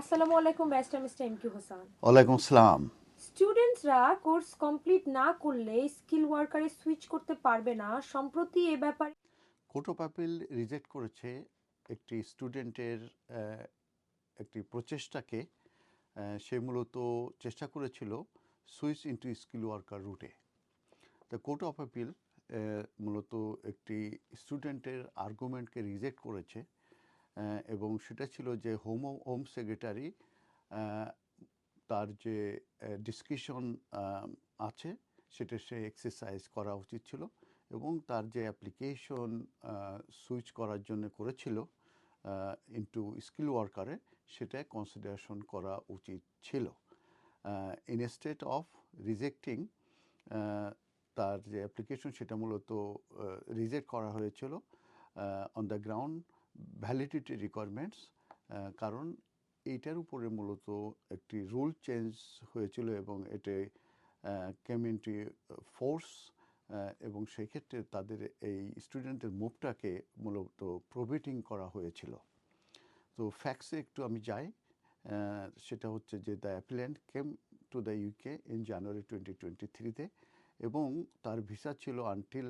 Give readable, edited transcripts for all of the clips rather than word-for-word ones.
আসসালামু আলাইকুম barrister mister M Q Hasan. ওয়ালাইকুম আসসালাম। স্টুডেন্টরা কোর্স কমপ্লিট না করলে স্কিল ওয়ার্কারে সুইচ করতে পারবে না। সম্প্রতি এ ব্যাপারে কোর্ট অফ আপিল রিজেক্ট করেছে একটি স্টুডেন্টের একটি প্রচেষ্টাকে। সে মূলত চেষ্টা করেছিল সুইচ ইনটু স্কিল ওয়ার্কার রুটে। দ্য কোর্ট অফ আপিল মূলত একটি স্টুডেন্টের আর্গুমেন্টকে রিজেক্ট করেছে, এবং সেটা ছিল যে হোম সেক্রেটারি তার যে ডিসক্রিশন আছে সেটা সে এক্সারসাইজ করা উচিত ছিল, এবং তার যে অ্যাপ্লিকেশন সুইচ করার জন্য করেছিল ইনটু স্কিল ওয়ার্কারে, সেটা কনসিডারেশন করা উচিত ছিল। ইনস্টেড অফ রিজেক্টিং তার যে অ্যাপ্লিকেশন সেটা মূলত রিজেক্ট করা হয়েছিল on the ground validity requirements. কারণ এইটার উপরে মূলত একটি রুল চেঞ্জ হয়েছিল এবং এতে কমিউনিটি ফোর্স, এবং সেই ক্ষেত্রে তাদের এই স্টুডেন্টের মুভটাকে মূলত প্রোহিবিটিং করা হয়েছিল। তো ফ্যাক্টসে একটু আমি যাই। সেটা হচ্ছে যে the applicant came to the UK in January 2023-তে, এবং তার ভিসা ছিল আনটিল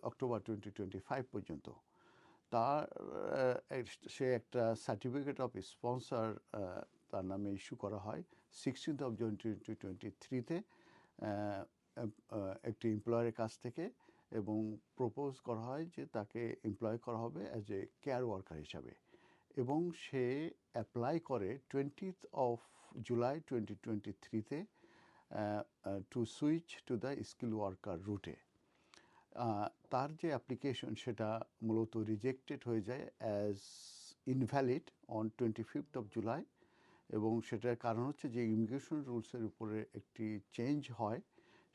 অক্টোবর 2025 পর্যন্ত। তার সে একটা সার্টিফিকেট অফ স্পন্সর তার নামে ইস্যু করা হয় 16th of June 2023-তে একটি এমপ্লয়ারের কাছ থেকে, এবং প্রপোজ করা হয় যে তাকে এমপ্লয় করা হবে অ্যাজ এ কেয়ার ওয়ার্কার হিসাবে, এবং সে অ্যাপ্লাই করে 20th of July 2023-তে to switch to the skill worker রুটে। তার যে অ্যাপ্লিকেশন সেটা মূলত রিজেক্টেড হয়ে যায় as invalid on 25th of July, এবং সেটার কারণ হচ্ছে যে ইমিগ্রেশন রুলসের উপরে একটি চেঞ্জ হয়,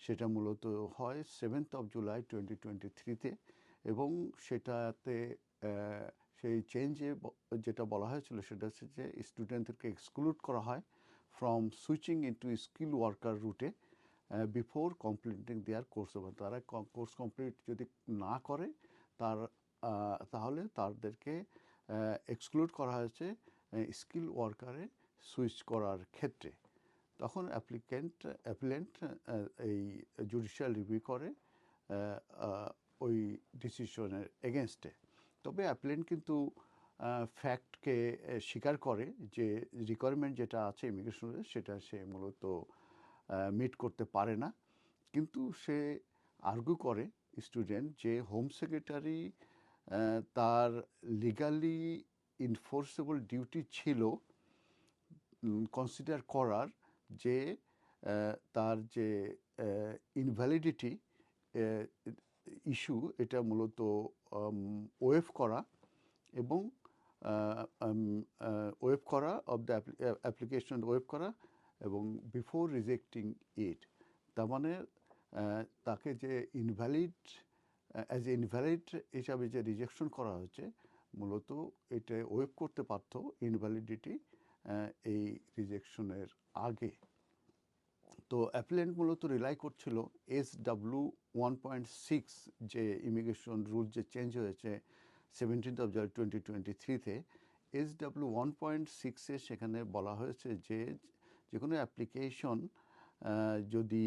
সেটা মূলত হয় 7th of July 2023-তে, এবং সেটাতে সেই চেঞ্জে যেটা বলা হয়েছিল সেটা হচ্ছে যে স্টুডেন্টদেরকে এক্সক্লুড করা হয় from switching into skill worker রুটে বিফোর কমপ্লিটিং দেয়ার কোর্স। ওভার, তারা কোর্স কমপ্লিট যদি না করে তাহলে তাদেরকে এক্সক্লুড করা হয়েছে স্কিল ওয়ার্কারে সুইচ করার ক্ষেত্রে। তখন অ্যাপ্লিক্যান্ট এই জুডিশিয়াল রিভিউ করে ওই ডিসিশনের এগেনস্টে। তবে অ্যাপ্লিক্যান্ট কিন্তু ফ্যাক্টকে স্বীকার করে যে রিকোয়ারমেন্ট যেটা আছে ইমিগ্রেশনের সেটা সে মূলত মিট করতে পারে না, কিন্তু সে আর্গু করে স্টুডেন্ট যে হোম সেক্রেটারি তার লিগালি ইনফোর্সেবল ডিউটি ছিল কনসিডার করার যে তার যে ইনভ্যালিডিটি ইস্যু এটা মূলত ওয়েভ করা, এবং ওয়েভ করা অফ দ্য অ্যাপ্লিকেশন ওয়েভ করা, এবং বিফোর রিজেক্টিং ইট। তার মানে তাকে যে ইনভ্যালিড অ্যাজ ইনভ্যালিড হিসাবে যে রিজেকশন করা হয়েছে, মূলত এটা ওয়েভ করতে পারতো ইনভ্যালিডিটি এই রিজেকশনের আগে। তো অ্যাপ্লিক্যান্ট মূলত রিলাই করছিল SW 1.6 যে ইমিগ্রেশন রুল যে চেঞ্জ হয়েছে 17th of July 2023-তে। SW 1.6-এ সেখানে বলা হয়েছে যে যে কোনো অ্যাপ্লিকেশন যদি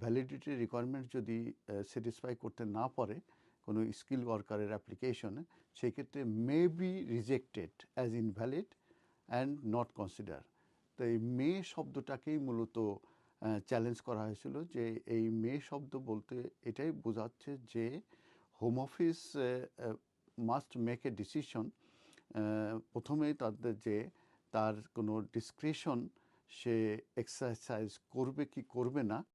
ভ্যালিডিটি রিকোয়ারমেন্ট যদি স্যাটিসফাই করতে না পারে কোনো স্কিল ওয়ার্কারের অ্যাপ্লিকেশনে, সেই ক্ষেত্রে may be rejected as invalid and not consider. তো এই মে শব্দটাকেই মূলত চ্যালেঞ্জ করা হয়েছিল, যে এই মে শব্দ বলতে এটাই বোঝাচ্ছে যে home office must make a decision প্রথমেই তাদের যে তার কোনো ডিসক্রিশন সে এক্সারসাইজ করবে কি করবে না